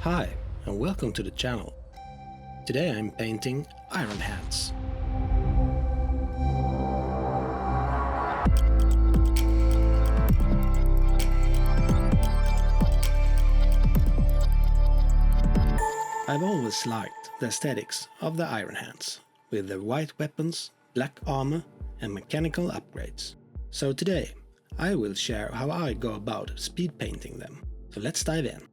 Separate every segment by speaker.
Speaker 1: Hi, and welcome to the channel. Today I'm painting Iron Hands. I've always liked the aesthetics of the Iron Hands, with their white weapons, black armor and mechanical upgrades. So today I will share how I go about speed painting them, so let's dive in.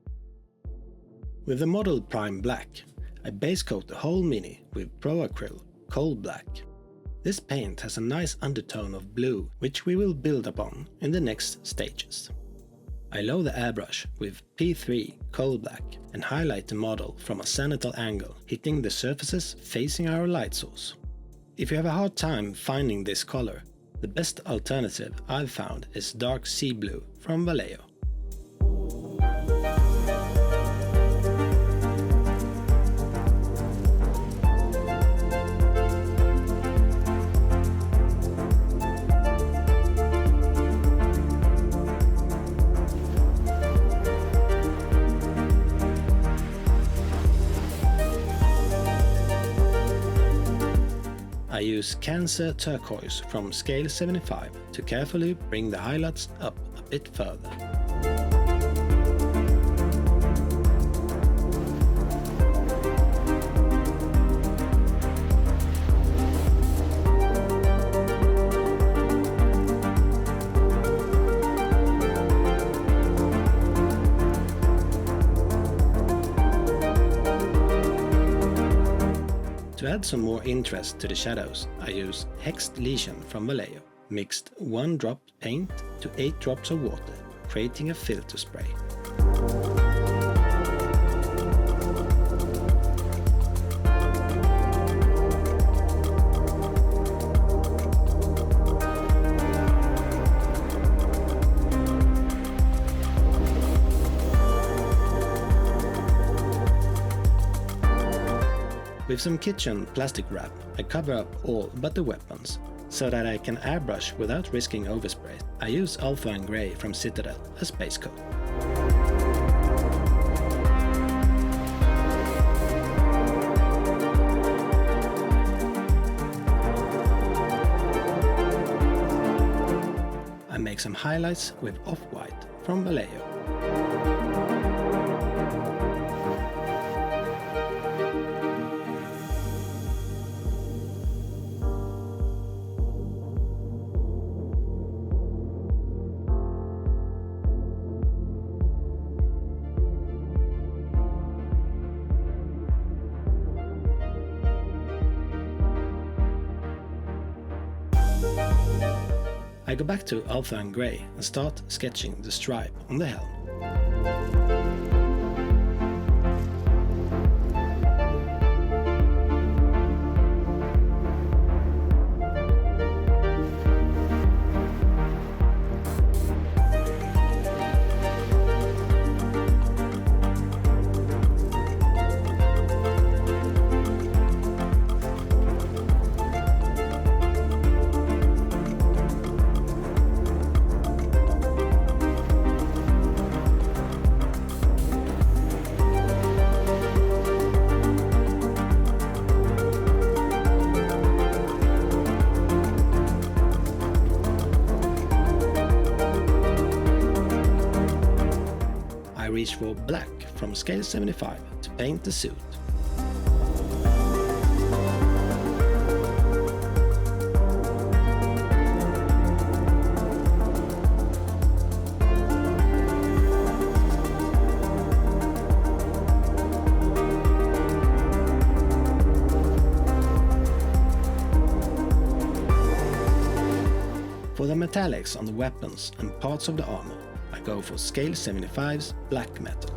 Speaker 1: With the model Prime Black, I base coat the whole Mini with Pro Acryl Coal Black. This paint has a nice undertone of blue, which we will build upon in the next stages. I load the airbrush with P3 Coal Black and highlight the model from a zenithal angle, hitting the surfaces facing our light source. If you have a hard time finding this color, the best alternative I've found is dark sea blue from Vallejo. I use Cancer Turquoise from scale 75 to carefully bring the highlights up a bit further. To add some more interest to the shadows, I use Hexed Lesion from Vallejo, mixed 1 drop paint to 8 drops of water, creating a filter spray. With some kitchen plastic wrap, I cover up all but the weapons, so that I can airbrush without risking overspray. I use Alpha and Grey from Citadel as base coat. I make some highlights with Off-White from Vallejo. I go back to Alpha and Grey and start sketching the stripe on the helm. I reach for black from scale 75 to paint the suit. For the metallics on the weapons and parts of the armor, I go for scale 75's black metal.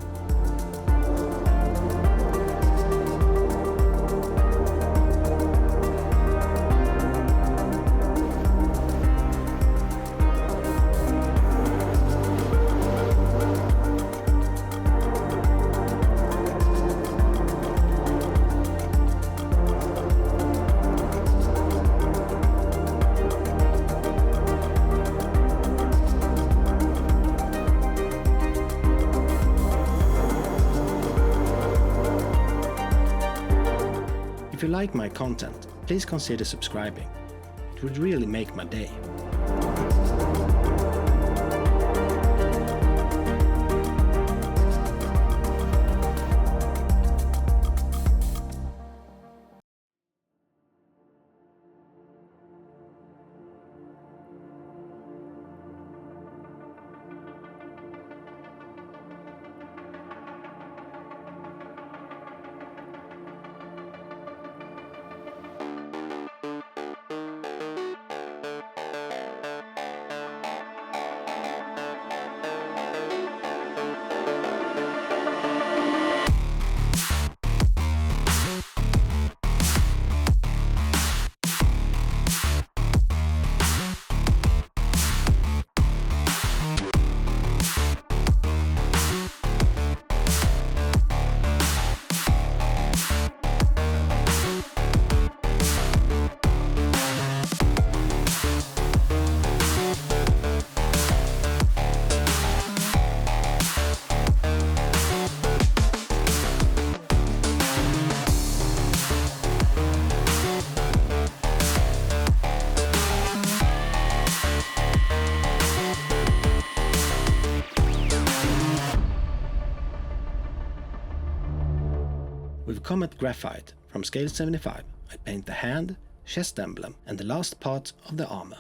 Speaker 1: If you like my content, please consider subscribing. It would really make my day. With Comet Graphite from scale 75, I paint the hand, chest emblem and the last part of the armor.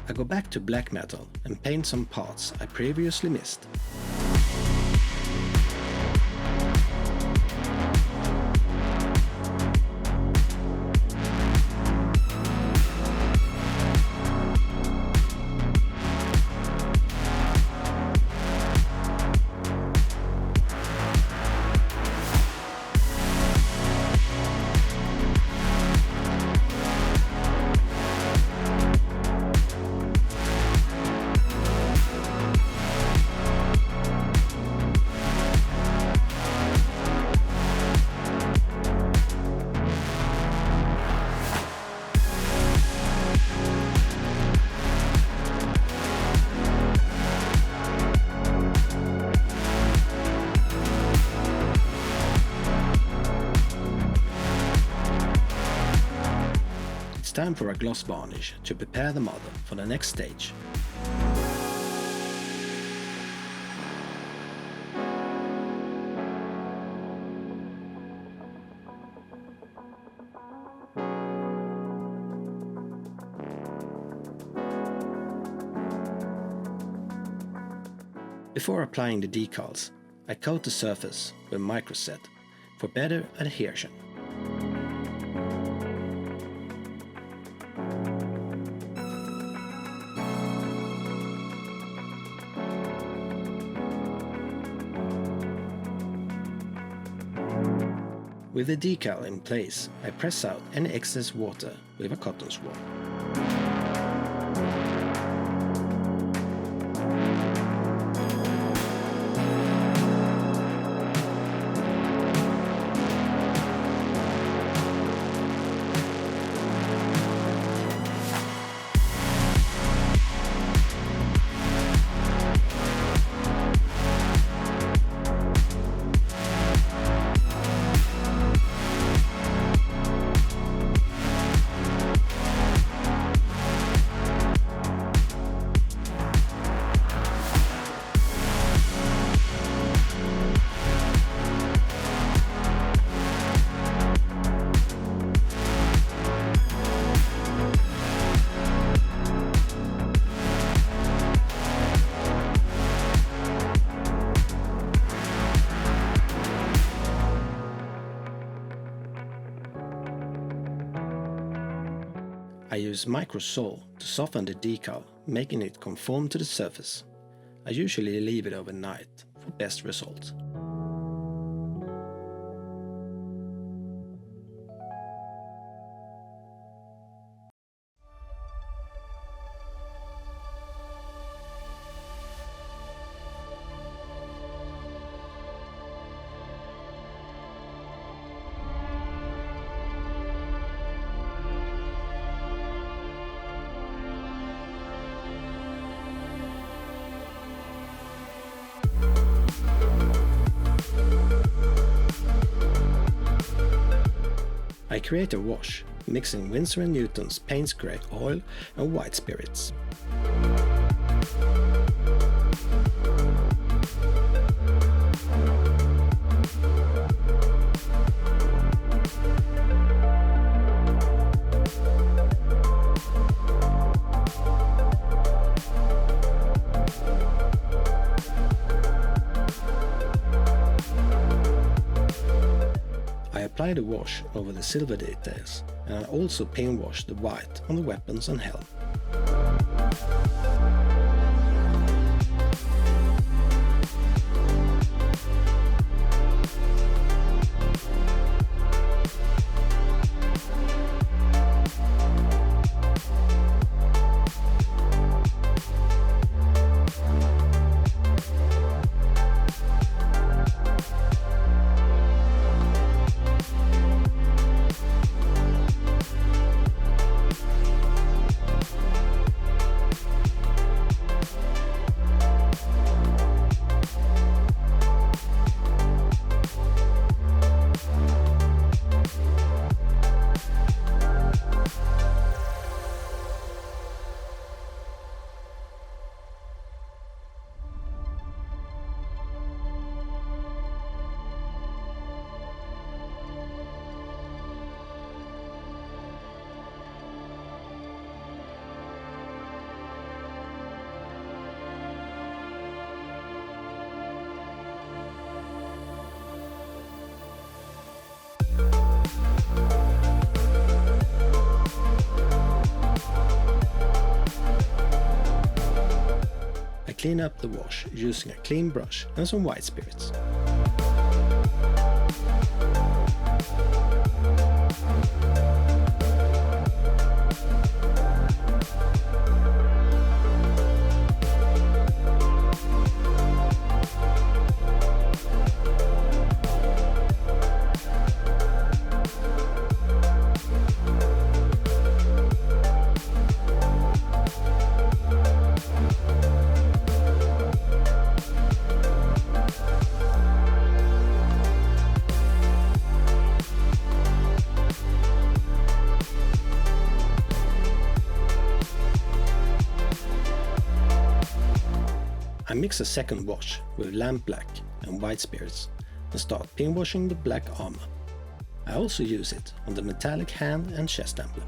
Speaker 1: I go back to black metal and paint some parts I previously missed. It's time for a gloss varnish to prepare the model for the next stage. Before applying the decals, I coat the surface with microset for better adhesion. With the decal in place, I press out any excess water with a cotton swab. I use microsol to soften the decal, making it conform to the surface. I usually leave it overnight for best results. I create a wash, mixing Winsor & Newton's Payne's Grey oil and white spirits. I apply the wash over the silver details, and I also paint wash the white on the weapons and helm. I clean up the wash using a clean brush and some white spirits. I mix a second wash with lamp black and white spirits and start pin washing the black armor. I also use it on the metallic hand and chest emblem.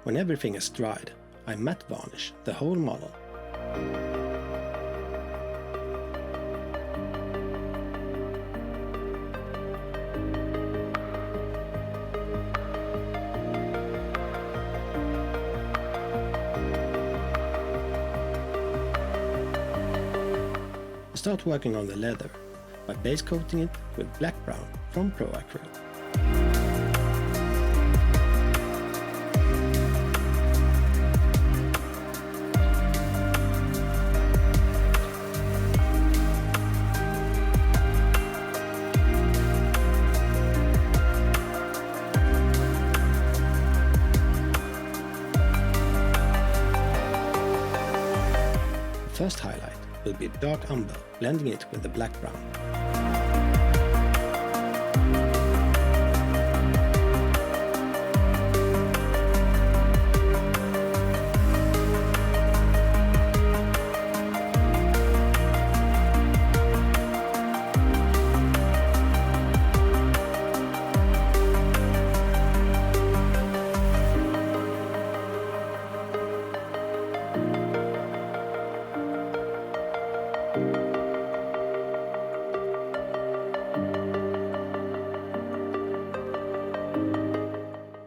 Speaker 1: When everything is dried, I matte varnish the whole model. I start working on the leather by base coating it with black brown from Pro Acryl. The first highlight will be dark umber, blending it with the black brown.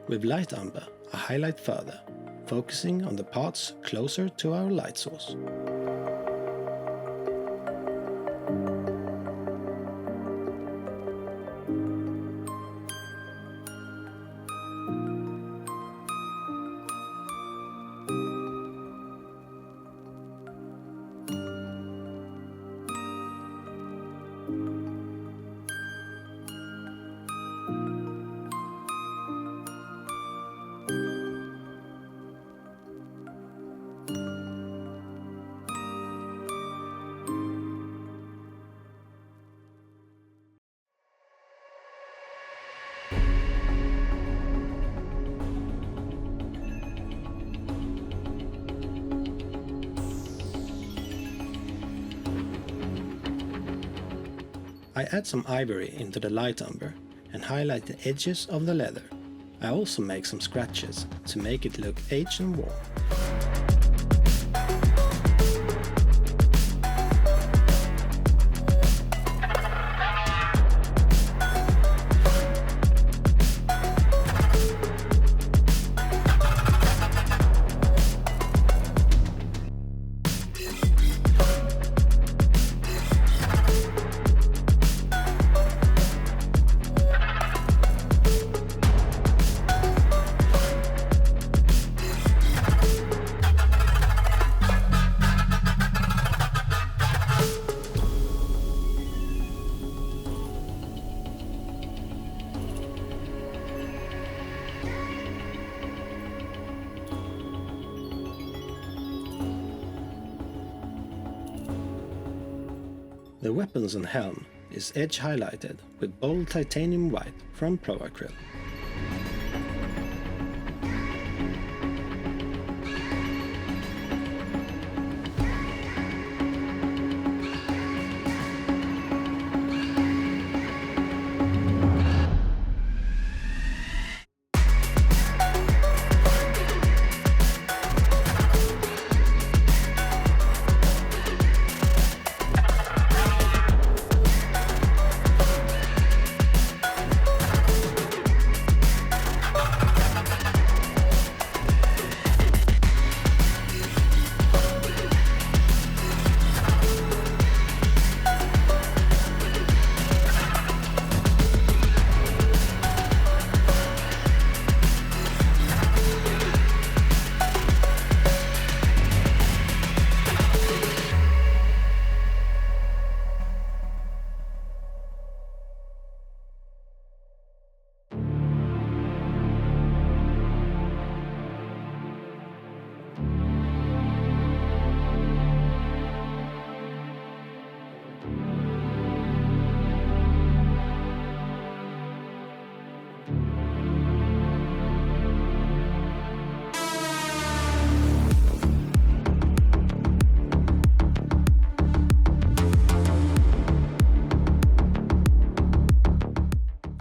Speaker 1: With light umber, I highlight further, focusing on the parts closer to our light source. I add some ivory into the light umber and highlight the edges of the leather. I also make some scratches to make it look aged and worn. The weapons and helm is edge highlighted with bold titanium white from Pro Acryl.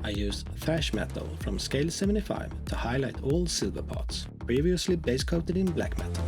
Speaker 1: I used thrash metal from scale 75 to highlight all silver parts, previously base coated in black metal.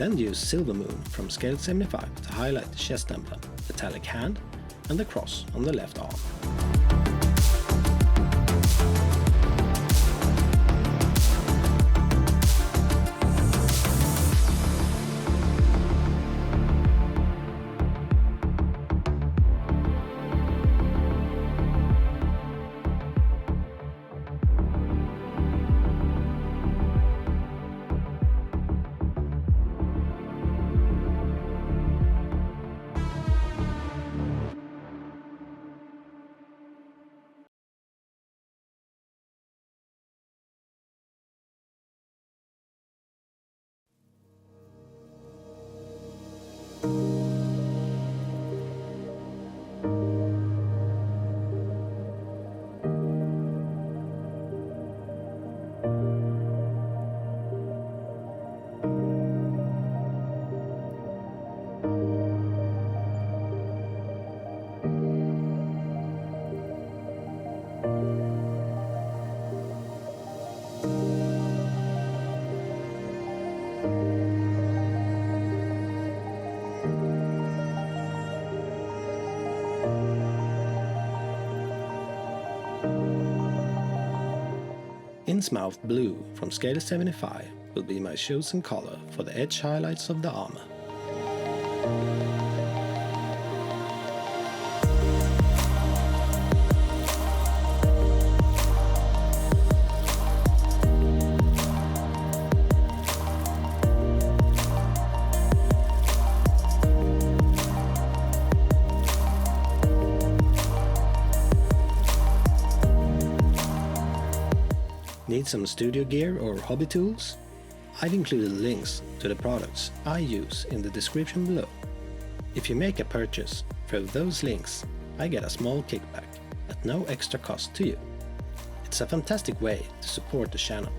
Speaker 1: Then use Silver Moon from scale 75 to highlight the chest emblem, metallic hand, and the cross on the left arm. Innsmouth Blue from scale 75 will be my chosen color for the edge highlights of the armor. Need some studio gear or hobby tools? I've included links to the products I use in the description below. If you make a purchase through those links, I get a small kickback at no extra cost to you. It's a fantastic way to support the channel.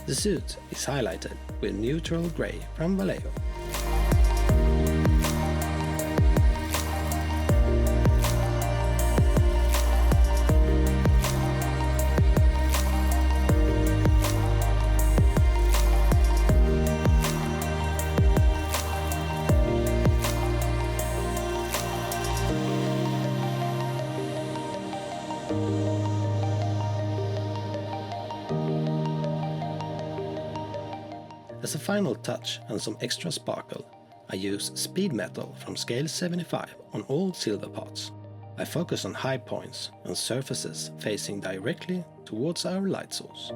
Speaker 1: The suit is highlighted with neutral grey from Vallejo. As a final touch and some extra sparkle, I use speed metal from scale 75 on all silver parts. I focus on high points and surfaces facing directly towards our light source.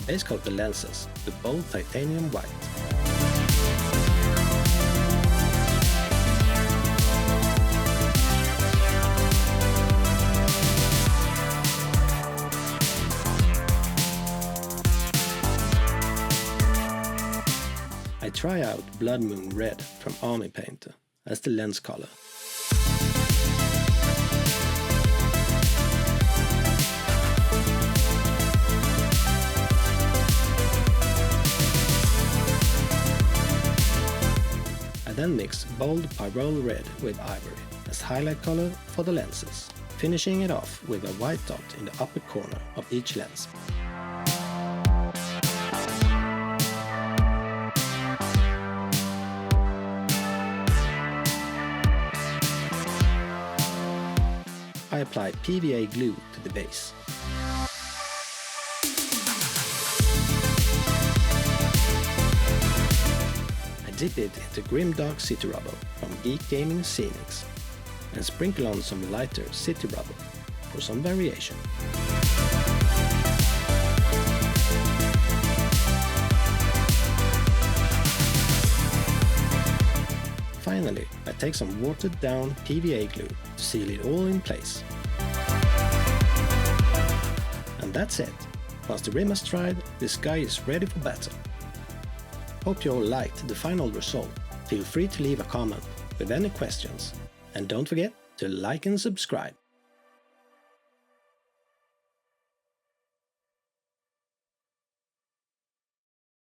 Speaker 1: Base coat the lenses with bold titanium white. I try out Blood Moon Red from Army Painter as the lens color. Then mix bold Pyrrole Red with Ivory as highlight color for the lenses, finishing it off with a white dot in the upper corner of each lens. I apply PVA glue to the base. Dip it into Grimdark City Rubble from Geek Gaming Scenics and sprinkle on some lighter City Rubble for some variation. Finally, I take some watered down PVA glue to seal it all in place. And that's it. Once the rim is dried, this guy is ready for battle. Hope you all liked the final result. Feel free to leave a comment with any questions, and don't forget to like and subscribe.